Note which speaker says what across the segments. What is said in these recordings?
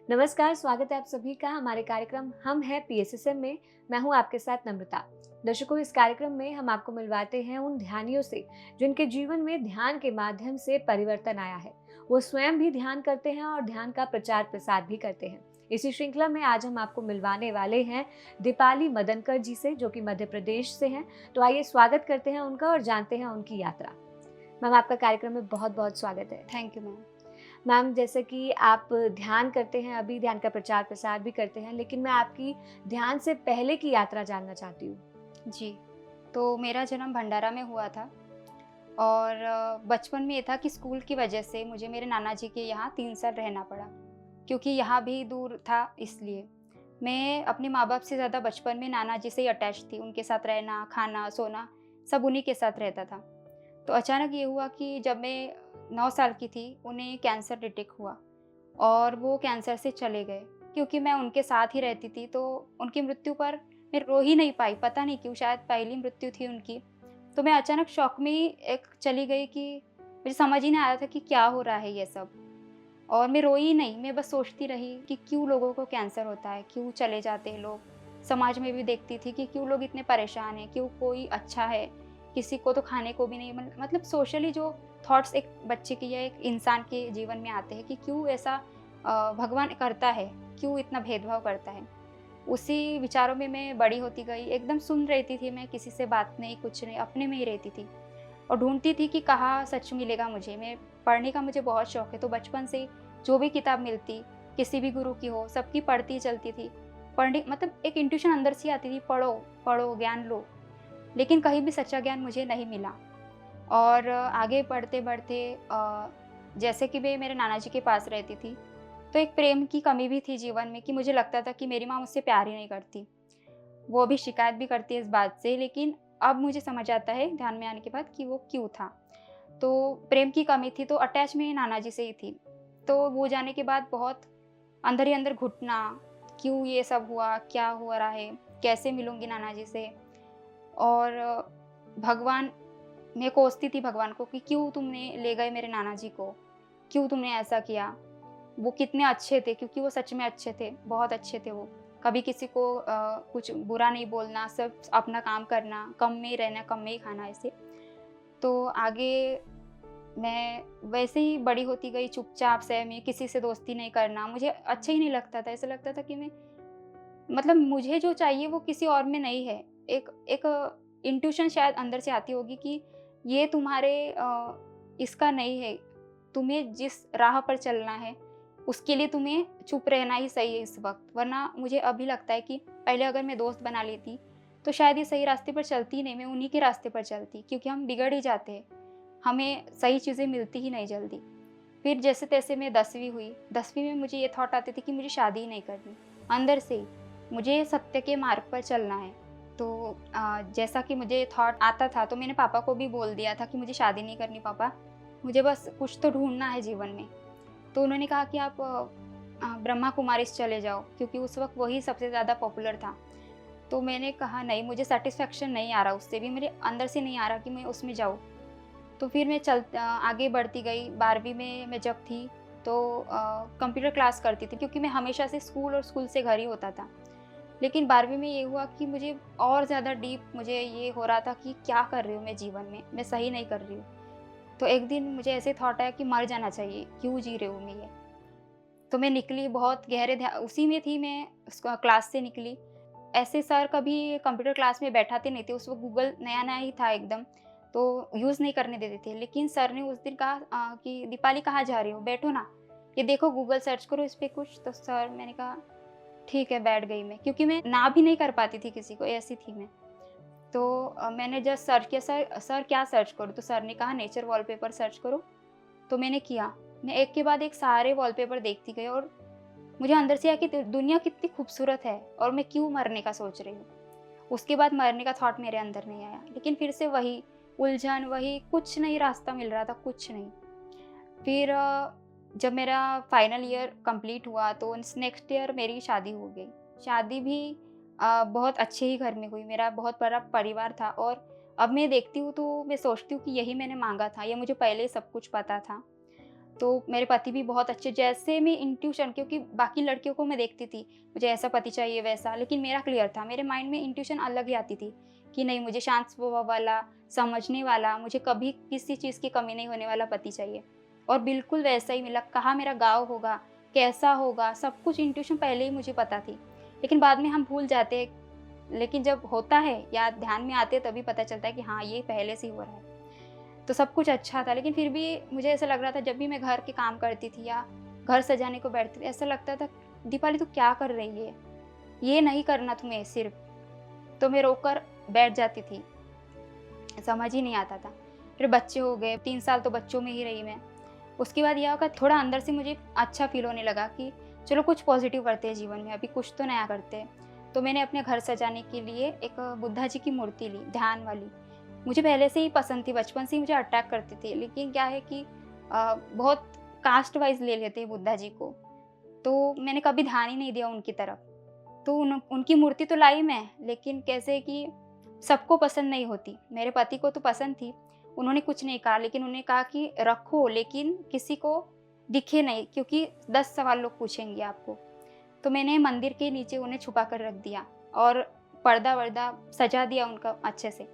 Speaker 1: नमस्कार, स्वागत है आप सभी का हमारे कार्यक्रम हम हैं पीएसएसएम में। मैं हूं आपके साथ नम्रता। दर्शकों, इस कार्यक्रम में हम आपको मिलवाते हैं उन ध्यानियों से जिनके जीवन में ध्यान के माध्यम से परिवर्तन आया है। वो स्वयं भी ध्यान करते हैं और ध्यान का प्रचार प्रसार भी करते हैं। इसी श्रृंखला में आज हम आपको मिलवाने वाले हैं दीपाली मदनकर जी से, जो कि मध्य प्रदेश से हैं। तो आइए स्वागत करते हैं उनका और जानते हैं उनकी यात्रा। मैम, आपका कार्यक्रम में बहुत बहुत स्वागत है।
Speaker 2: Thank you ma'am.
Speaker 1: मैम, जैसे कि आप ध्यान करते हैं, अभी ध्यान का प्रचार प्रसार भी करते हैं, लेकिन मैं आपकी ध्यान से पहले की यात्रा जानना चाहती हूँ।
Speaker 2: जी, तो मेरा जन्म भंडारा में हुआ था और बचपन में ये था कि स्कूल की वजह से मुझे मेरे नाना जी के यहाँ 3 साल रहना पड़ा, क्योंकि यहाँ भी दूर था इसलिए। मैं अपने माँ-बाप से ज़्यादा बचपन में नाना जी से ही अटैच थी, उनके साथ रहना, खाना, सोना सब उन्हीं के साथ रहता था। तो अचानक ये हुआ कि जब मैं 9 साल की थी, उन्हें कैंसर डिटेक्ट हुआ और वो कैंसर से चले गए। क्योंकि मैं उनके साथ ही रहती थी, तो उनकी मृत्यु पर मैं रो ही नहीं पाई, पता नहीं क्यों, शायद पहली मृत्यु थी उनकी। तो मैं अचानक शॉक में ही एक चली गई कि मुझे समझ ही नहीं आ रहा था कि क्या हो रहा है ये सब। और मैं रोई ही नहीं, मैं बस सोचती रही कि क्यों लोगों को कैंसर होता है, क्यों चले जाते हैं लोग। समाज में भी देखती थी कि क्यों लोग इतने परेशान हैं, क्यों कोई अच्छा है, किसी को तो खाने को भी नहीं मतलब सोशली जो थॉट्स एक बच्चे के या एक इंसान के जीवन में आते हैं कि क्यों ऐसा भगवान करता है, क्यों इतना भेदभाव करता है। उसी विचारों में मैं बड़ी होती गई, एकदम सुन रहती थी मैं, किसी से बात नहीं, कुछ नहीं, अपने में ही रहती थी और ढूँढती थी कि कहाँ सच मिलेगा मुझे। मैं पढ़ने का मुझे बहुत शौक है, तो बचपन से ही जो भी किताब मिलती, किसी भी गुरु की हो, सबकी पढ़ती चलती थी। पढ़ने मतलब एक इंट्यूशन अंदर से आती थी, पढ़ो, पढ़ो, ज्ञान लो। लेकिन कहीं भी सच्चा ज्ञान मुझे नहीं मिला और आगे बढ़ते-बढ़ते जैसे कि मैं मेरे नाना जी के पास रहती थी, तो एक प्रेम की कमी भी थी जीवन में कि मुझे लगता था कि मेरी माँ मुझसे प्यार ही नहीं करती। वो अभी शिकायत भी करती है इस बात से, लेकिन अब मुझे समझ आता है ध्यान में आने के बाद कि वो क्यों था। तो प्रेम की कमी थी, तो अटैच मैं नाना जी से ही थी। तो वो जाने के बाद बहुत अंदर ही अंदर घुटना, क्यों ये सब हुआ? क्या हो रहा है? कैसे मिलूँगी नाना जी से? और भगवान मैं कोसती थी भगवान को कि क्यों तुमने ले गए मेरे नाना जी को? क्यों तुमने ऐसा किया? वो कितने अच्छे थे, क्योंकि वो सच में अच्छे थे, बहुत अच्छे थे वो। कभी किसी को कुछ बुरा नहीं बोलना, सब अपना काम करना, कम में ही रहना, कम में ही खाना, ऐसे। तो आगे मैं वैसे ही बड़ी होती गई, चुपचाप से मैं किसी से दोस्ती नहीं करना, मुझे अच्छा ही नहीं लगता था। ऐसा लगता था कि मैं मतलब मुझे जो चाहिए वो किसी और में नहीं है। एक एक इंट्यूशन शायद अंदर से आती होगी कि ये तुम्हारे इसका नहीं है। तुम्हें जिस राह पर चलना है, उसके लिए तुम्हें चुप रहना ही सही है इस वक़्त। वरना मुझे अभी लगता है कि पहले अगर मैं दोस्त बना लेती, तो शायद ये सही रास्ते पर चलती ही नहीं, मैं उन्हीं के रास्ते पर चलती, क्योंकि हम बिगड़ ही जाते हैं। हमें सही चीज़ें मिलती ही नहीं जल्दी। फिर जैसे-तैसे मैं 10वीं हुई, 10वीं में मुझे ये थॉट आती थी कि मुझे शादी ही नहीं करनी, अंदर से ही। मुझे सत्य के मार्ग पर चलना है। तो जैसा कि मुझे थॉट आता था, तो मैंने पापा को भी बोल दिया था कि मुझे शादी नहीं करनी पापा, मुझे बस कुछ तो ढूँढना है जीवन में। तो उन्होंने कहा कि आप ब्रह्मा कुमारीज़ चले जाओ, क्योंकि उस वक़्त वही सबसे ज़्यादा पॉपुलर था। तो मैंने कहा नहीं, मुझे सैटिस्फैक्शन नहीं आ रहा उससे भी, मेरे अंदर से नहीं आ रहा कि मैं उसमें जाऊँ। तो फिर मैं आगे बढ़ती गई। 12वीं में मैं जब थी, तो कंप्यूटर क्लास करती थी, क्योंकि मैं हमेशा से स्कूल और स्कूल से घर ही होता था। लेकिन 12वीं में ये हुआ कि मुझे और ज़्यादा डीप मुझे ये हो रहा था कि क्या कर रही हूँ मैं जीवन में, मैं सही नहीं कर रही हूँ। तो एक दिन मुझे ऐसे थॉट आया कि मर जाना चाहिए, क्यों जी रही हूँ मैं ये? तो मैं निकली, बहुत गहरे उसी में थी मैं, क्लास से निकली। ऐसे सर कभी कंप्यूटर क्लास में बैठाते नहीं थे, उस वक़्त गूगल नया-नया ही था एकदम, तो यूज़ नहीं करने देते थे। लेकिन सर ने उस दिन कहा कि दीपाली कहाँ जा रही हो? बैठो ना, ये देखो गूगल सर्च करो इस पे कुछ। तो सर, मैंने कहा ठीक है, बैठ गई मैं, क्योंकि मैं ना भी नहीं कर पाती थी किसी को, ऐसी थी मैं। तो मैंने जस्ट सर्च किया, सर सर क्या सर्च करूँ? तो सर ने कहा नेचर वॉलपेपर सर्च करो। तो मैंने किया। मैं एक के बाद एक सारे वॉलपेपर देखती गई और मुझे अंदर से आया कि दुनिया कितनी खूबसूरत है और मैं क्यों मरने का सोच रही हूँ। उसके बाद मरने का थॉट मेरे अंदर नहीं आया। लेकिन फिर से वही उलझन, वही कुछ नहीं रास्ता मिल रहा था, कुछ नहीं। फिर जब मेरा फाइनल ईयर कंप्लीट हुआ, तो नेक्स्ट ईयर मेरी शादी हो गई। शादी भी बहुत अच्छे ही घर में हुई। मेरा बहुत बड़ा परिवार था और अब मैं देखती हूँ तो मैं सोचती हूँ कि यही मैंने माँगा था, या मुझे पहले ही सब कुछ पता था। तो मेरे पति भी बहुत अच्छे, जैसे मैं इंट्यूशन, क्योंकि बाकी लड़कियों को मैं देखती थी, मुझे ऐसा पति चाहिए वैसा, लेकिन मेरा क्लियर था, मेरे माइंड में इंट्यूशन अलग ही आती थी कि नहीं, मुझे शांत स्वभाव वाला, समझने वाला, मुझे कभी किसी चीज़ की कमी नहीं होने वाला पति चाहिए। और बिल्कुल वैसा ही मिला। कहाँ मेरा गाँव होगा, कैसा होगा, सब कुछ इंट्यूशन पहले ही मुझे पता थी। लेकिन बाद में हम भूल जाते हैं, लेकिन जब होता है या ध्यान में आते हैं तभी पता चलता है कि हाँ, ये पहले से ही हो रहा है। तो सब कुछ अच्छा था, लेकिन फिर भी मुझे ऐसा लग रहा था, जब भी मैं घर के काम करती थी या घर सजाने को बैठती थी, ऐसा लगता था, दीपाली तू क्या कर रही है? ये नहीं करना तुम्हें सिर्फ। तो मैं रोकर बैठ जाती थी, समझ ही नहीं आता था। फिर बच्चे हो गए, 3 साल तो बच्चों में ही रही मैं। उसके बाद यह होगा, थोड़ा अंदर से मुझे अच्छा फ़ील होने लगा कि चलो कुछ पॉज़िटिव करते हैं जीवन में, अभी कुछ तो नया करते हैं। तो मैंने अपने घर सजाने के लिए एक बुद्धा जी की मूर्ति ली, ध्यान वाली। मुझे पहले से ही पसंद थी, बचपन से ही मुझे अट्रैक्ट करती थी, लेकिन क्या है कि बहुत कास्ट वाइज़ ले लेते हैं बुद्धा जी को, तो मैंने कभी ध्यान ही नहीं दिया उनकी तरफ। तो उनकी मूर्ति तो लाई मैं, लेकिन कैसे कि सबको पसंद नहीं होती। मेरे पति को तो पसंद थी, उन्होंने कुछ नहीं कहा, लेकिन उन्होंने कहा कि रखो, लेकिन किसी को दिखे नहीं, क्योंकि 10 सवाल लोग पूछेंगे आपको। तो मैंने मंदिर के नीचे उन्हें छुपा कर रख दिया और पर्दा-वर्दा सजा दिया उनका अच्छे से।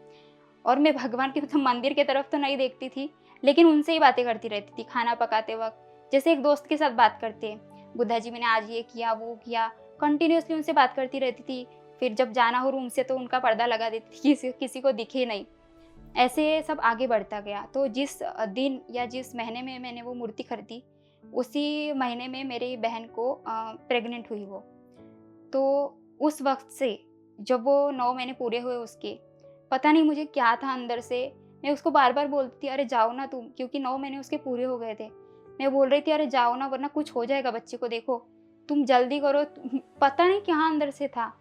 Speaker 2: और मैं भगवान के, मतलब मंदिर की तरफ तो नहीं देखती थी, लेकिन उनसे ही बातें करती रहती थी खाना पकाते वक़्त। जैसे एक दोस्त के साथ बात करते हैं, बुद्धा जी मैंने आज ये किया, वो किया, कंटिन्यूअसली उनसे बात करती रहती थी। फिर जब जाना हो रूम से तो उनका पर्दा लगा देती थी, किसी किसी को दिखे नहीं। ऐसे सब आगे बढ़ता गया। तो जिस दिन या जिस महीने में मैंने वो मूर्ति खरीदी, उसी महीने में मेरी बहन को प्रेग्नेंट हुई वो। तो उस वक़्त से जब वो 9 महीने पूरे हुए उसके, पता नहीं मुझे क्या था अंदर से, मैं उसको बार-बार बोलती थी, "अरे जाओ ना तुम", क्योंकि 9 महीने उसके पूरे हो गए थे। मैं बोल रही थी, "अरे जाओ ना, वरना कुछ हो जाएगा बच्चे को, देखो, तुम जल्दी करो।" पता नहीं क्या अंदर से था।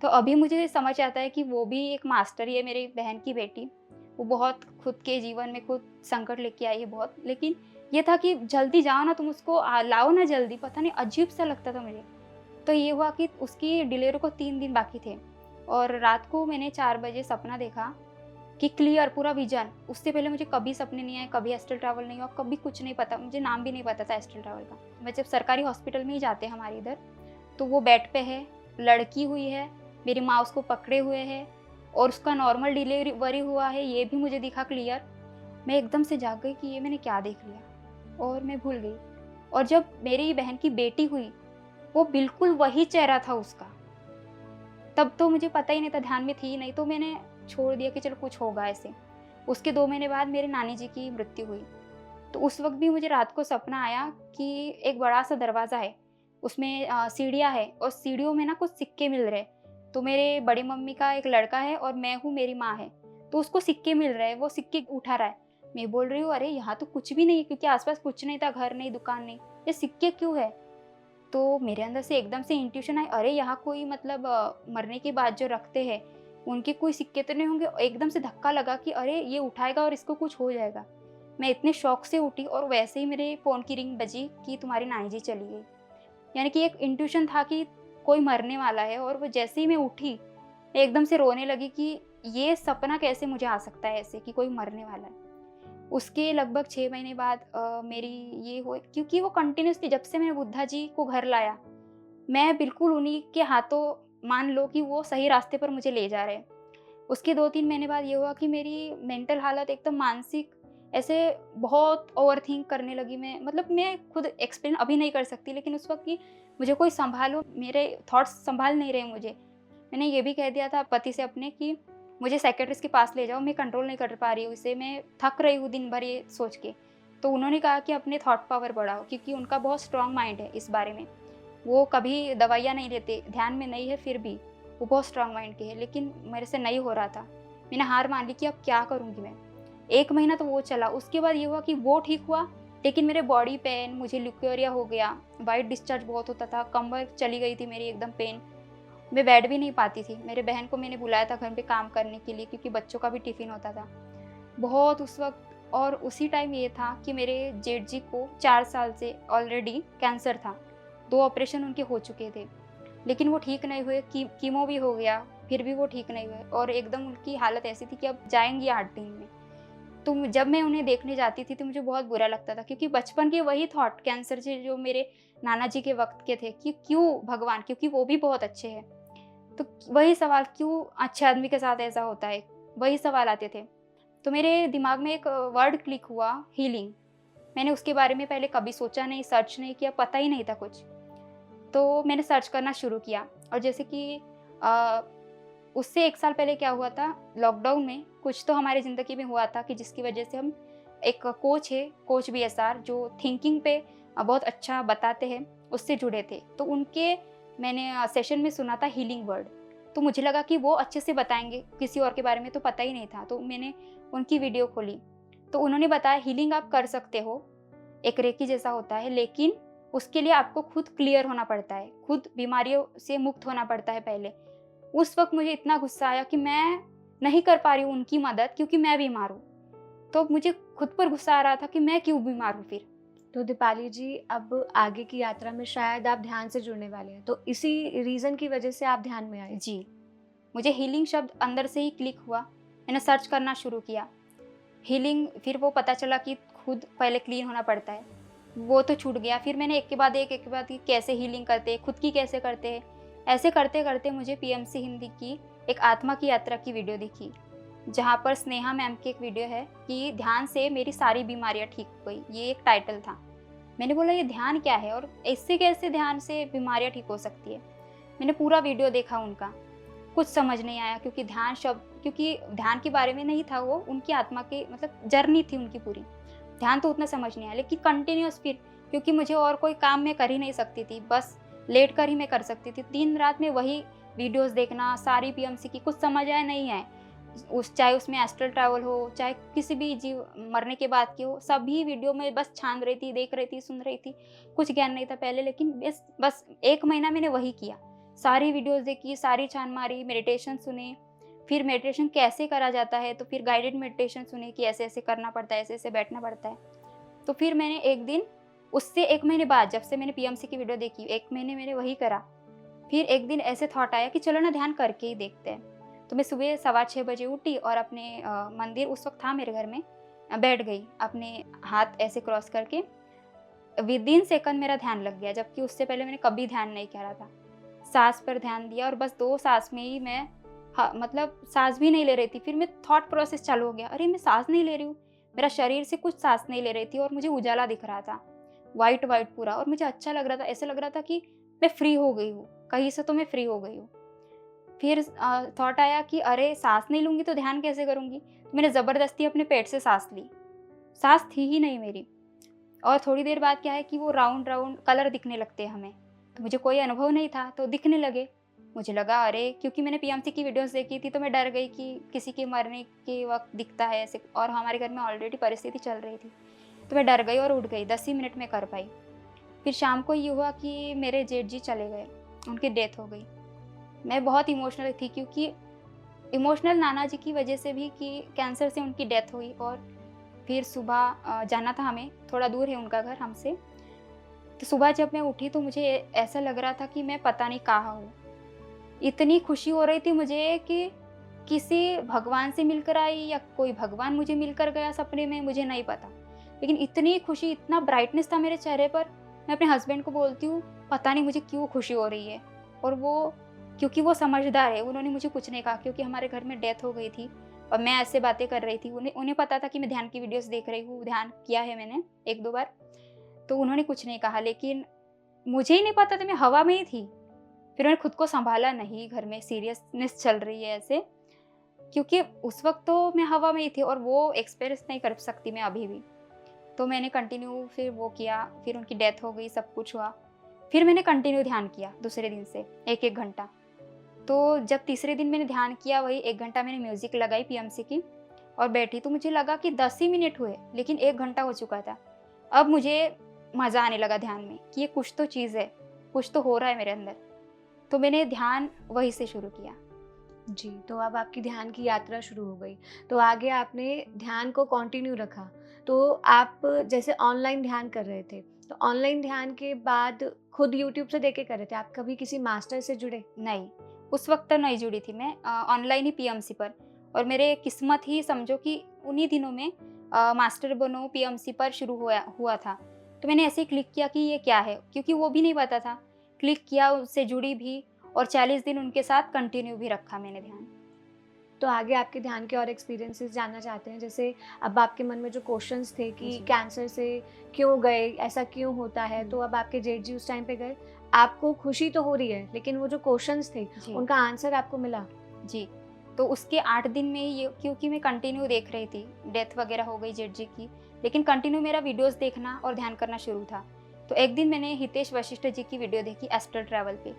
Speaker 2: तो अभी मुझे समझ आता है कि वो भी एक मास्टर ही है, मेरी बहन की बेटी। वो बहुत खुद के जीवन में खुद संकट लेके आई है बहुत, लेकिन ये था कि जल्दी जाओ ना तुम, उसको लाओ ना जल्दी, पता नहीं अजीब-सा लगता था मुझे। तो ये हुआ कि उसकी डिलीवरी को 3 दिन बाकी थे और रात को मैंने 4 बजे सपना देखा कि क्लियर पूरा विज़न। उससे पहले मुझे कभी सपने नहीं आए, कभी एस्ट्रल ट्रैवल नहीं हुआ, कभी कुछ नहीं पता, मुझे नाम भी नहीं पता था एस्ट्रल ट्रैवल का। मैं जब सरकारी हॉस्पिटल में ही जाते हैं हमारे इधर, तो वो बेड पे है, लड़की हुई है, मेरी माँ उसको पकड़े हुए है और उसका नॉर्मल डिलीवरी हुआ है, ये भी मुझे दिखा क्लियर। मैं एकदम से जाग गई कि ये मैंने क्या देख लिया, और मैं भूल गई। और जब मेरी बहन की बेटी हुई, वो बिल्कुल वही चेहरा था उसका। तब तो मुझे पता ही नहीं था, ध्यान में थी ही नहीं, तो मैंने छोड़ दिया कि चलो कुछ होगा ऐसे। उसके 2 महीने बाद मेरे नानी जी की मृत्यु हुई। तो उस वक़्त भी मुझे रात को सपना आया कि एक बड़ा-सा दरवाज़ा है, उसमें सीढ़ियाँ हैं और सीढ़ियों में ना कुछ सिक्के मिल रहे। तो मेरे बड़ी मम्मी का एक लड़का है और मैं हूँ, मेरी माँ है। तो उसको सिक्के मिल रहे हैं, वो सिक्के उठा रहा है। मैं बोल रही हूँ, अरे यहाँ तो कुछ भी नहीं है, क्योंकि आस-पास कुछ नहीं था, घर नहीं, दुकान नहीं, ये सिक्के क्यों है? तो मेरे अंदर से एकदम से इंट्यूशन आई, अरे यहाँ कोई, मतलब मरने के बाद जो रखते हैं, उनके कोई सिक्के तो नहीं होंगे? एकदम से धक्का लगा कि अरे ये उठाएगा और इसको कुछ हो जाएगा। मैं इतने शॉक से उठी और वैसे ही मेरे फ़ोन की रिंग बजी कि तुम्हारी नानी जी चली गई। यानी कि एक इंट्यूशन था कि कोई मरने वाला है, और वो जैसे ही मैं उठी, मैं एकदम से रोने लगी कि ये सपना कैसे मुझे आ सकता है ऐसे कि कोई मरने वाला है। उसके लगभग 6 महीने बाद मेरी ये हुए, क्योंकि वो कंटिन्यूअसली जब से मैंने बुद्धा जी को घर लाया, मैं बिल्कुल उन्हीं के हाथों, मान लो कि वो सही रास्ते पर मुझे ले जा रहे हैं। उसके 2-3 महीने बाद ये हुआ कि मेरी मेंटल हालत एकदम मानसिक, ऐसे बहुत ओवरथिंक करने लगी मैं, मतलब मैं खुद एक्सप्लेन अभी नहीं कर सकती, लेकिन उस वक़्त कि मुझे कोई सँभालो, मेरे थॉट्स सँभाल नहीं रहे मुझे। मैंने ये भी कह दिया था पति से अपने कि मुझे साइकियाट्रिस्ट के पास ले जाओ, मैं कंट्रोल नहीं कर पा रही हूँ इसे, मैं थक रही हूँ दिन भर ये सोच के। तो उन्होंने कहा कि अपने थॉट पावर बढ़ाओ, क्योंकि उनका बहुत स्ट्रॉन्ग माइंड है इस बारे में। वो कभी दवाइयाँ नहीं लेते, ध्यान में नहीं है फिर भी, वो बहुत स्ट्रॉन्ग माइंड के हैं, लेकिन मेरे से नहीं हो रहा था। मैंने हार मान ली कि अब क्या करूँगी मैं। 1 महीना तो वो चला, उसके बाद ये हुआ कि वो ठीक हुआ, लेकिन मेरे बॉडी पेन, मुझे ल्यूकेरिया हो गया, व्हाइट डिस्चार्ज बहुत होता था, कमर चली गई थी मेरी एकदम पेन। मैं बैठ भी नहीं पाती थी। मेरे बहन को मैंने बुलाया था घर पे काम करने के लिए, क्योंकि बच्चों का भी टिफ़िन होता था। बहुत उस वक़्त, और उसी टाइम ये था कि मेरे जेठ जी को 4 साल से ऑलरेडी कैंसर था। 2 ऑपरेशन उनके हो चुके थे, लेकिन वो ठीक नहीं हुए, कीमो भी हो गया, फिर भी वो ठीक नहीं हुए, और एकदम उनकी हालत ऐसी थी कि अब जाएँगी 8 दिन में। तो जब मैं उन्हें देखने जाती थी तो मुझे बहुत बुरा लगता था, क्योंकि बचपन के वही थॉट कैंसर से जो मेरे नाना जी के वक्त के थे कि क्यों भगवान, क्योंकि वो भी बहुत अच्छे हैं, तो वही सवाल क्यों अच्छे आदमी के साथ ऐसा होता है, वही सवाल आते थे। तो मेरे दिमाग में एक वर्ड क्लिक हुआ, हीलिंग। मैंने उसके बारे में पहले कभी सोचा नहीं, सर्च नहीं किया, पता ही नहीं था कुछ। तो मैंने सर्च करना शुरू किया, और जैसे कि उससे 1 साल पहले क्या हुआ था, लॉकडाउन में कुछ तो हमारी ज़िंदगी में हुआ था कि जिसकी वजह से हम, एक कोच है, कोच बीएसआर, जो थिंकिंग पे बहुत अच्छा बताते हैं, उससे जुड़े थे। तो उनके मैंने सेशन में सुना था हीलिंग वर्ड। तो मुझे लगा कि वो अच्छे से बताएँगे, किसी और के बारे में तो पता ही नहीं था। तो मैंने उनकी वीडियो खोली, तो उन्होंने बताया हीलिंग आप कर सकते हो, एक रेकी जैसा होता है, लेकिन उसके लिए आपको खुद क्लियर होना पड़ता है, खुद बीमारियों से मुक्त होना पड़ता है पहले। उस वक़्त मुझे इतना गुस्सा आया कि मैं नहीं कर पा रही हूँ उनकी मदद, क्योंकि मैं बीमार हूँ। तो मुझे खुद पर गुस्सा आ रहा था कि मैं क्यों बीमार हूँ फिर।
Speaker 1: तो दीपाली जी, अब आगे की यात्रा में शायद आप ध्यान से जुड़ने वाले हैं, तो इसी रीज़न की वजह से आप ध्यान में आए।
Speaker 2: जी, मुझे हीलिंग शब्द अंदर से ही क्लिक हुआ। मैंने सर्च करना शुरू किया। हीलिंग, फिर वो पता चला कि खुद पहले क्लीन होना पड़ता है, वो तो छूट गया। फिर मैंने एक के बाद एक कैसे हीलिंग करते हैं, खुद की कैसे करते हैं। ऐसे करते-करते मुझे पीएमसी हिंदी की एक आत्मा की यात्रा की वीडियो दिखी, जहाँ पर स्नेहा मैम की एक वीडियो है कि ध्यान से मेरी सारी बीमारियाँ ठीक हो गई, ये एक टाइटल था। मैंने बोला ये ध्यान क्या है और इससे कैसे ध्यान से बीमारियाँ ठीक हो सकती है। मैंने पूरा वीडियो देखा उनका, कुछ समझ नहीं आया, क्योंकि ध्यान के बारे में नहीं था वो, उनकी आत्मा की मतलब जर्नी थी उनकी पूरी। ध्यान तो उतना समझ नहीं आया, लेकिन कंटिन्यूअस फिर, क्योंकि मुझे और कोई काम मैं कर ही नहीं सकती थी, बस लेट कर ही मैं कर सकती थी। दिन रात में वही वीडियोज़ देखना, सारी पीएमसी की, कुछ समझ आया नहीं आए। चाहे उसमें एस्ट्रल ट्रैवल हो, चाहे किसी भी जीव मरने के बाद की हो, सभी वीडियो में बस छान रही थी, देख रही थी, सुन रही थी। कुछ ज्ञान नहीं था पहले, लेकिन बस 1 महीना मैंने वही किया। सारी वीडियोज़ देखी, सारी छान मारी, मेडिटेशन सुने, फिर मेडिटेशन कैसे करा जाता है, तो फिर गाइडेड मेडिटेशन सुने कि ऐसे-ऐसे करना पड़ता है, ऐसे-ऐसे बैठना पड़ता है। तो फिर मैंने एक दिन, उससे 1 महीने बाद जब से मैंने पीएमसी की वीडियो देखी, 1 महीने मैंने वही करा। फिर एक दिन ऐसे थॉट आया कि चलो ना ध्यान करके ही देखते हैं। तो मैं सुबह 6:15 बजे उठी और अपने मंदिर उस वक़्त था मेरे घर में, बैठ गई, अपने हाथ ऐसे क्रॉस करके। विदिन सेकंड मेरा ध्यान लग गया, जबकि उससे पहले मैंने कभी ध्यान नहीं करा था। साँस पर ध्यान दिया और बस 2 साँस में ही मैं मतलब साँस भी नहीं ले रही थी। फिर मैं थॉट प्रोसेस चालू हो गया, अरे मैं साँस नहीं ले रही हूँ। मेरा शरीर से कुछ साँस नहीं ले रही थी और मुझे उजाला दिख रहा था, व्हाइट-व्हाइट पूरा, और मुझे अच्छा लग रहा था। ऐसा लग रहा था कि मैं फ्री हो गई हूँ, कहीं से तो मैं फ्री हो गई हूँ। फिर थॉट आया कि अरे साँस नहीं लूँगी तो ध्यान कैसे करूँगी? तो मैंने ज़बरदस्ती अपने पेट से साँस ली। साँस थी ही नहीं मेरी, और थोड़ी देर बाद क्या है कि वो राउंड-राउंड कलर दिखने लगते हैं हमें। तो मुझे कोई अनुभव नहीं था, तो दिखने लगे। मुझे लगा अरे, क्योंकि मैंने पीएमसी की वीडियोज़ देखी थी, तो मैं डर गई कि किसी के मरने के वक़्त दिखता है ऐसे, और हमारे घर में ऑलरेडी परिस्थिति चल रही थी। तो मैं डर गई और उठ गई, 10 ही मिनट में कर पाई। फिर शाम को ये हुआ कि मेरे जेठ जी चले गए, उनकी डेथ हो गई। मैं बहुत इमोशनल थी, क्योंकि इमोशनल नाना जी की वजह से भी कि कैंसर से उनकी डेथ हुई, और फिर सुबह जाना था हमें, थोड़ा दूर है उनका घर हमसे। तो सुबह जब मैं उठी तो मुझे ऐसा लग रहा था कि मैं पता नहीं कहाँ हूँ। इतनी खुशी हो रही थी मुझे कि किसी भगवान से मिलकर आई या कोई भगवान मुझे मिलकर गया सपने में, मुझे नहीं पता। लेकिन इतनी खुशी, इतना ब्राइटनेस था मेरे चेहरे पर। मैं अपने हस्बैंड को बोलती हूँ, पता नहीं मुझे क्यों खुशी हो रही है। और वो, क्योंकि वो समझदार है, उन्होंने मुझे कुछ नहीं कहा, क्योंकि हमारे घर में डेथ हो गई थी और मैं ऐसे बातें कर रही थी। उन्हें उन्हें पता था कि मैं ध्यान की वीडियोज़ देख रही हूँ, ध्यान किया है मैंने 1-2 बार। तो उन्होंने कुछ नहीं कहा, लेकिन मुझे ही नहीं पता था, मैं हवा में ही थी। फिर मैंने खुद को सँभाला, नहीं घर में सीरियसनेस चल रही है ऐसे, क्योंकि उस वक़्त तो मैं हवा में ही थी और वो एक्सपीरियंस नहीं कर सकती मैं अभी भी। तो मैंने कंटिन्यू फिर वो किया, फिर उनकी डेथ हो गई, सब कुछ हुआ। फिर मैंने कंटिन्यू ध्यान किया दूसरे दिन से 1-1 घंटा। तो जब तीसरे दिन मैंने ध्यान किया, वही 1 घंटा मैंने म्यूज़िक लगाई पीएमसी की और बैठी, तो मुझे लगा कि 10 ही मिनट हुए, लेकिन 1 घंटा हो चुका था। अब मुझे मज़ा आने लगा ध्यान में कि ये कुछ तो चीज़ है, कुछ तो हो रहा है मेरे अंदर। तो मैंने ध्यान वहीं से शुरू किया।
Speaker 1: जी, तो अब आपकी ध्यान की यात्रा शुरू हो गई। तो आगे आपने ध्यान को कंटिन्यू रखा। तो आप जैसे ऑनलाइन ध्यान कर रहे थे, तो ऑनलाइन ध्यान के बाद खुद यूट्यूब से देख के कर रहे थे, आप कभी किसी मास्टर से जुड़े?
Speaker 2: नहीं, उस वक़्त तो नहीं जुड़ी थी मैं, ऑनलाइन ही पीएमसी पर। और मेरे किस्मत ही समझो कि उन्हीं दिनों में मास्टर बनो पीएमसी पर शुरू हुआ था। तो मैंने ऐसे ही क्लिक किया कि ये क्या है, क्योंकि वो भी नहीं पता था। क्लिक किया, उससे जुड़ी भी और 40 दिन उनके साथ कंटिन्यू भी रखा मैंने ध्यान।
Speaker 1: तो आगे आपके ध्यान के और एक्सपीरियंसेस जानना चाहते हैं। जैसे अब आपके मन में जो क्वेश्चंस थे कि
Speaker 2: जी।
Speaker 1: कैंसर से क्यों गए, ऐसा क्यों होता है, तो अब आपके जेठ जी उस टाइम पे गए। आपको खुशी तो हो रही है, लेकिन वो जो क्वेश्चंस थे,
Speaker 2: जी।
Speaker 1: उनका आंसर आपको मिला?
Speaker 2: जी। तो उसके 8 दिन में ये, क्योंकि मैं कंटिन्यू देख रही थी, डेथ वगैरह हो गई जेठ जी की, लेकिन कंटिन्यू मेरा वीडियोज़ देखना और ध्यान करना शुरू था। तो एक दिन मैंने हितेश वशिष्ठ जी की वीडियो देखी एस्ट्रल ट्रैवल पे।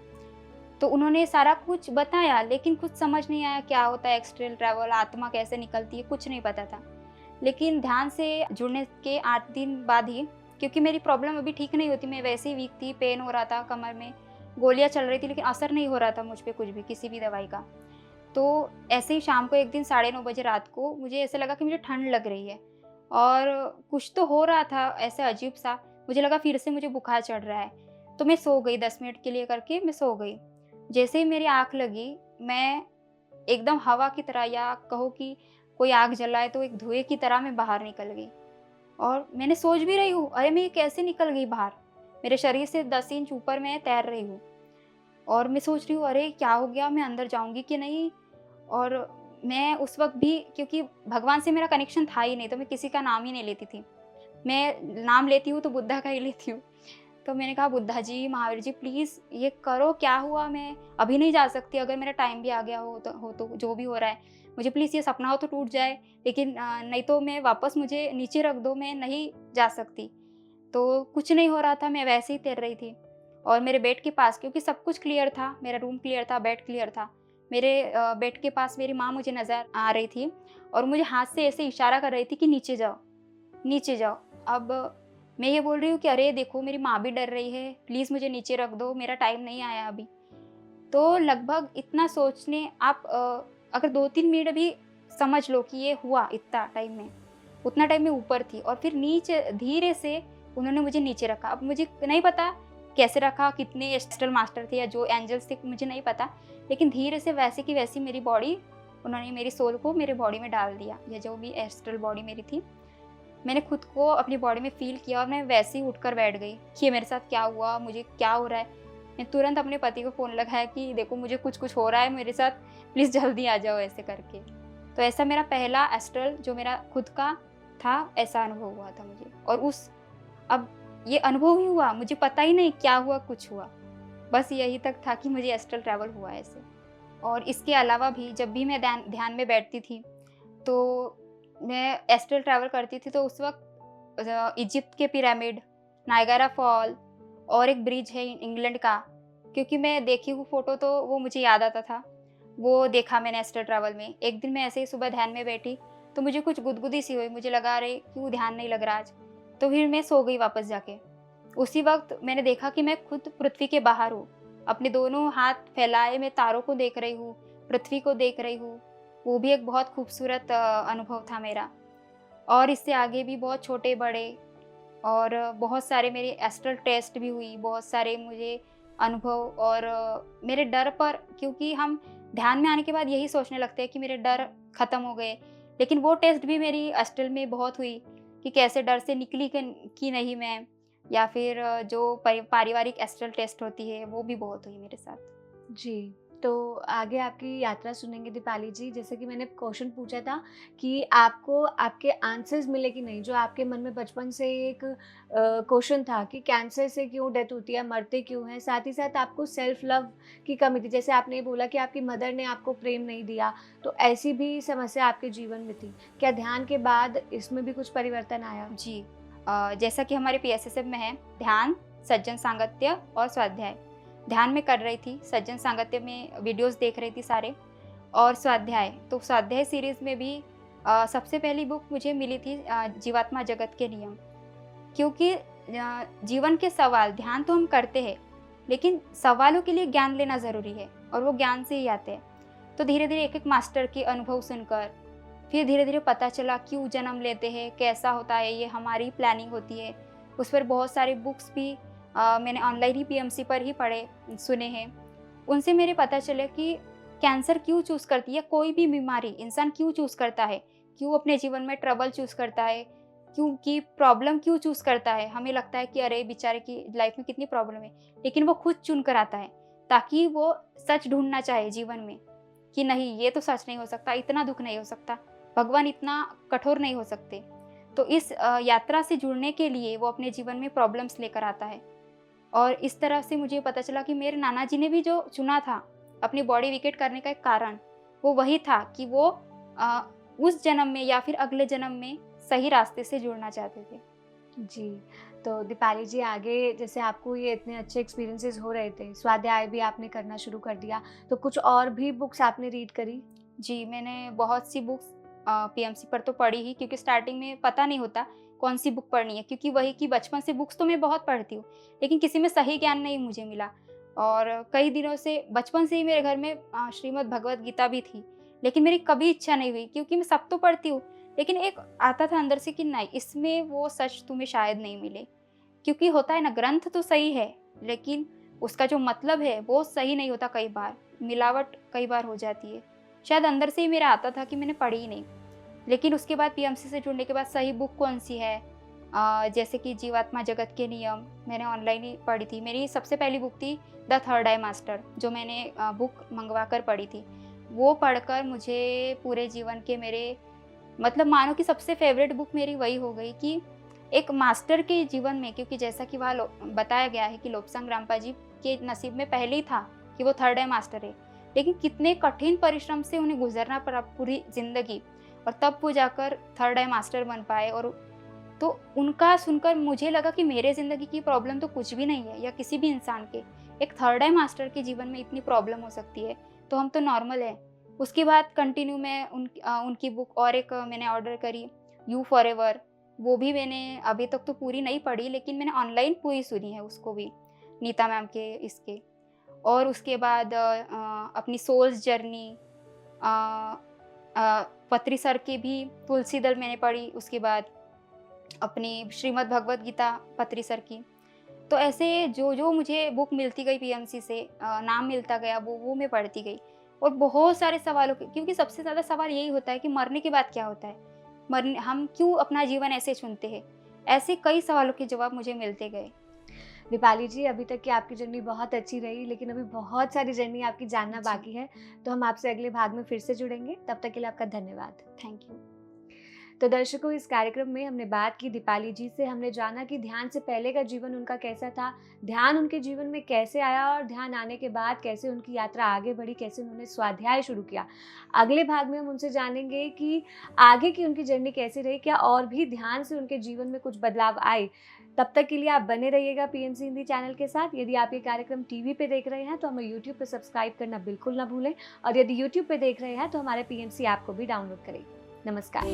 Speaker 2: तो उन्होंने सारा कुछ बताया, लेकिन कुछ समझ नहीं आया क्या होता है एस्ट्रल ट्रैवल, आत्मा कैसे निकलती है, कुछ नहीं पता था। लेकिन ध्यान से जुड़ने के 8 दिन बाद ही, क्योंकि मेरी प्रॉब्लम अभी ठीक नहीं होती, मैं वैसे ही वीक थी, पेन हो रहा था कमर में, गोलियाँ चल रही थी, लेकिन असर नहीं हो रहा था मुझ पे कुछ भी, किसी भी दवाई का। तो ऐसे ही शाम को एक दिन 9:30 बजे रात को मुझे ऐसा लगा कि मुझे ठंड लग रही है और कुछ तो हो रहा था ऐसा अजीब-सा, मुझे लगा फिर से मुझे बुखार चढ़ रहा है। तो मैं सो गई, 10 मिनट के लिए करके मैं सो गई। जैसे ही मेरी आँख लगी, मैं एकदम हवा की तरह, या कहो कि कोई आग जलाए तो एक धुएँ की तरह मैं बाहर निकल गई। और मैंने सोच भी रही हूँ, अरे मैं ये कैसे निकल गई बाहर? मेरे शरीर से 10 इंच ऊपर मैं तैर रही हूँ और मैं सोच रही हूँ, अरे क्या हो गया? मैं अंदर जाऊँगी कि नहीं? और मैं उस वक़्त भी, क्योंकि भगवान से मेरा कनेक्शन था ही नहीं, तो मैं किसी का नाम ही नहीं लेती थी। मैं नाम लेती हूँ तो बुद्धा का ही लेती हूँ। तो मैंने कहा, बुद्धा जी, महावीर जी, प्लीज़ ये करो, क्या हुआ? मैं अभी नहीं जा सकती, अगर मेरा टाइम भी आ गया हो तो जो भी हो रहा है, मुझे प्लीज़ ये सपना हो तो टूट जाए, लेकिन नहीं तो मैं वापस, मुझे नीचे रख दो, मैं नहीं जा सकती। तो कुछ नहीं हो रहा था, मैं वैसे ही तैर रही थी और मेरे बेड के पास, क्योंकि सब कुछ क्लियर था, मेरा रूम क्लियर था, बेड क्लियर था। मेरे बेड के पास मेरी माँ मुझे नज़र आ रही थी और मुझे हाथ से ऐसे इशारा कर रही थी कि नीचे जाओ, नीचे जाओ। अब मैं ये बोल रही हूँ कि अरे देखो, मेरी माँ भी डर रही है, प्लीज़ मुझे नीचे रख दो, मेरा टाइम नहीं आया अभी। तो लगभग इतना सोचने आप अगर 2-3 मिनट भी समझ लो कि ये हुआ इतना टाइम में, उतना टाइम मैं ऊपर थी और फिर नीचे धीरे से उन्होंने मुझे नीचे रखा। अब मुझे नहीं पता कैसे रखा, कितने एस्ट्रल मास्टर थे या जो एंजल्स थे, मुझे नहीं पता, लेकिन धीरे से वैसे की वैसी मेरी बॉडी, उन्होंने मेरी सोल को मेरे बॉडी में डाल दिया, या जो भी एस्ट्रल बॉडी मेरी थी, मैंने खुद को अपनी बॉडी में फ़ील किया और मैं वैसे ही उठकर बैठ गई कि ये मेरे साथ क्या हुआ, मुझे क्या हो रहा है। मैं तुरंत अपने पति को फ़ोन लगाया कि देखो, मुझे कुछ हो रहा है मेरे साथ, प्लीज़ जल्दी आ जाओ, ऐसे करके। तो ऐसा मेरा पहला एस्ट्रल जो मेरा खुद का था, ऐसा अनुभव हुआ था मुझे। और अब ये अनुभव ही हुआ, मुझे पता ही नहीं क्या हुआ, कुछ हुआ। बस यही तक था कि मुझे एस्ट्रल ट्रैवल हुआ ऐसे। और इसके अलावा भी जब भी मैं ध्यान में बैठती थी, तो मैं एस्ट्रल ट्रैवल करती थी, तो उस वक़्त इजिप्ट के पिरामिड, नायगारा फॉल और एक ब्रिज है इंग्लैंड का, क्योंकि मैं देखी हूँ फ़ोटो, तो वो मुझे याद आता था। वो देखा मैंने एस्ट्रल ट्रैवल में। एक दिन मैं ऐसे ही सुबह ध्यान में बैठी, तो मुझे कुछ गुदगुदी सी हुई, मुझे लगा अरे क्यों ध्यान नहीं लग रहा आज। तो फिर मैं सो गई वापस जाके। उसी वक़्त मैंने देखा कि मैं खुद पृथ्वी के बाहर हूँ। अपने दोनों हाथ फैलाए मैं तारों को देख रही हूँ, पृथ्वी को देख रही हूँ। वो भी एक बहुत खूबसूरत अनुभव था मेरा। और इससे आगे भी बहुत छोटे-बड़े और बहुत सारे मेरे एस्ट्रल टेस्ट भी हुई, बहुत सारे मुझे अनुभव और मेरे डर पर, क्योंकि हम ध्यान में आने के बाद यही सोचने लगते हैं कि मेरे डर खत्म हो गए। लेकिन वो टेस्ट भी मेरी एस्ट्रल में बहुत हुई कि कैसे डर से निकली कि नहीं मैं, या फिर जो पारिवारिक एस्ट्रल टेस्ट होती है, वो भी बहुत हुई मेरे साथ।
Speaker 1: जी, तो आगे आपकी यात्रा सुनेंगे दीपाली जी। जैसे कि मैंने क्वेश्चन पूछा था कि आपको आपके आंसर्स मिले कि नहीं, जो आपके मन में बचपन से एक क्वेश्चन था कि कैंसर से क्यों डेथ होती है, मरते क्यों हैं? साथ ही साथ आपको सेल्फ लव की कमी थी। जैसे आपने ये बोला कि आपकी मदर ने आपको प्रेम नहीं दिया, तो ऐसी भी समस्या आपके जीवन में थी। क्या ध्यान के बाद इसमें भी कुछ परिवर्तन आया?
Speaker 2: जी। जैसा कि हमारे पीएसएसएफ में है, ध्यान, सज्जन सांगत्य और स्वाध्याय। ध्यान में कर रही थी, सज्जन सांगत्य में वीडियोज़ देख रही थी सारे, और स्वाध्याय, तो स्वाध्याय सीरीज़ में भी सबसे पहली बुक मुझे मिली थी जीवात्मा जगत के नियम। क्योंकि जीवन के सवाल, ध्यान तो हम करते हैं, लेकिन सवालों के लिए ज्ञान लेना ज़रूरी है और वो ज्ञान से ही आते हैं। तो धीरे-धीरे एक-एक मास्टर के अनुभव सुनकर फिर धीरे-धीरे पता चला क्यों जन्म लेते हैं, कैसा होता है ये, हमारी प्लानिंग होती है। उस पर बहुत सारे बुक्स भी मैंने ऑनलाइन ही पीएमसी पर ही पढ़े, सुने हैं। उनसे मेरे पता चले कि कैंसर क्यों चूज़ करती है, कोई भी बीमारी इंसान क्यों चूज़ करता है, क्यों अपने जीवन में ट्रबल चूज़ करता है, क्योंकि प्रॉब्लम क्यों चूज़ करता है। हमें लगता है कि अरे बेचारे की लाइफ में कितनी प्रॉब्लम है, लेकिन वो खुद चुन कर आता है ताकि वो सच ढूँढना चाहे जीवन में कि नहीं, ये तो सच नहीं हो सकता, इतना दुःख नहीं हो सकता, भगवान इतना कठोर नहीं हो सकते। तो इस यात्रा से जुड़ने के लिए वो अपने जीवन में प्रॉब्लम्स लेकर आता है। और इस तरह से मुझे पता चला कि मेरे नाना जी ने भी जो चुना था अपनी बॉडी विकेट करने का एक कारण, वो वही था कि वो उस जन्म में या फिर अगले जन्म में सही रास्ते से जुड़ना चाहते थे।
Speaker 1: जी, तो दीपाली जी आगे जैसे आपको ये इतने अच्छे एक्सपीरियंसेस हो रहे थे, स्वाध्याय भी आपने करना शुरू कर दिया, तो कुछ और भी बुक्स आपने रीड करी?
Speaker 2: जी, मैंने बहुत सी बुक्स पीएमसी पर तो पढ़ी ही, क्योंकि स्टार्टिंग में पता नहीं होता कौन सी बुक पढ़नी है, क्योंकि वही कि बचपन से बुक्स तो मैं बहुत पढ़ती हूँ, लेकिन किसी में सही ज्ञान नहीं मुझे मिला। और कई दिनों से बचपन से ही मेरे घर में श्रीमद् भगवत गीता भी थी, लेकिन मेरी कभी इच्छा नहीं हुई, क्योंकि मैं सब तो पढ़ती हूँ, लेकिन एक आता था अंदर से कि नहीं, इसमें वो सच तुम्हें शायद नहीं मिले। क्योंकि होता है ना, ग्रंथ तो सही है, लेकिन उसका जो मतलब है वो सही नहीं होता, कई बार मिलावट कई बार हो जाती है। शायद अंदर से ही मेरा आता था कि मैंने पढ़ी ही नहीं। लेकिन उसके बाद पीएमसी से जुड़ने के बाद सही बुक कौन सी है, जैसे कि जीवात्मा जगत के नियम मैंने ऑनलाइन ही पढ़ी थी। मेरी सबसे पहली बुक थी द थर्ड आई मास्टर, जो मैंने बुक मंगवा कर पढ़ी थी। वो पढ़कर मुझे पूरे जीवन के मेरे मतलब मानो कि सबसे फेवरेट बुक मेरी वही हो गई कि एक मास्टर के जीवन में, क्योंकि जैसा कि वहाँ बताया गया है कि लोब्सांग रामपा जी के नसीब में पहले ही था कि वो थर्ड आई मास्टर है, लेकिन कितने कठिन परिश्रम से उन्हें गुजरना पड़ा पूरी ज़िंदगी, और तब वो जाकर थर्ड आई मास्टर बन पाए। और तो उनका सुनकर मुझे लगा कि मेरे ज़िंदगी की प्रॉब्लम तो कुछ भी नहीं है, या किसी भी इंसान के, एक थर्ड आई मास्टर के जीवन में इतनी प्रॉब्लम हो सकती है, तो हम तो नॉर्मल है। उसके बाद कंटिन्यू मैं उनकी बुक और एक मैंने ऑर्डर करी, यू फॉरएवर। वो भी मैंने अभी तक तो पूरी नहीं पढ़ी, लेकिन मैंने ऑनलाइन पूरी सुनी है उसको भी, नीता मैम के इसके। और उसके बाद अपनी सोल्स जर्नी, पत्री सर की भी तुलसी दल मैंने पढ़ी। उसके बाद अपनी श्रीमद् भगवत गीता पत्री सर की। तो ऐसे जो जो मुझे बुक मिलती गई पीएमसी से, नाम मिलता गया, वो मैं पढ़ती गई। और बहुत सारे सवालों के, क्योंकि सबसे ज़्यादा सवाल यही होता है कि मरने के बाद क्या होता है, मरने हम क्यों अपना जीवन ऐसे चुनते हैं। ऐसे कई सवालों के जवाब मुझे मिलते गए।
Speaker 1: दीपाली जी, अभी तक की आपकी जर्नी बहुत अच्छी रही, लेकिन अभी बहुत सारी जर्नी आपकी जानना
Speaker 2: जी।
Speaker 1: बाकी है, तो हम आपसे अगले भाग में फिर से जुड़ेंगे। तब तक के लिए आपका धन्यवाद।
Speaker 2: Thank you.
Speaker 1: तो दर्शकों, इस कार्यक्रम में हमने बात की दीपाली जी से। हमने जाना कि ध्यान से पहले का जीवन उनका कैसा था, ध्यान उनके जीवन में कैसे आया, और ध्यान आने के बाद कैसे उनकी यात्रा आगे बढ़ी, कैसे उन्होंने स्वाध्याय शुरू किया। अगले भाग में हम उनसे जानेंगे कि आगे की उनकी जर्नी कैसी रही, क्या और भी ध्यान से उनके जीवन में कुछ बदलाव आए। तब तक के लिए आप बने रहिएगा पीएमसी हिंदी चैनल के साथ। यदि आप ये कार्यक्रम टीवी पे देख रहे हैं तो हमें यूट्यूब पे सब्सक्राइब करना बिल्कुल ना भूलें, और यदि यूट्यूब पे देख रहे हैं तो हमारे पीएमसी ऐप को भी डाउनलोड करें। नमस्कार।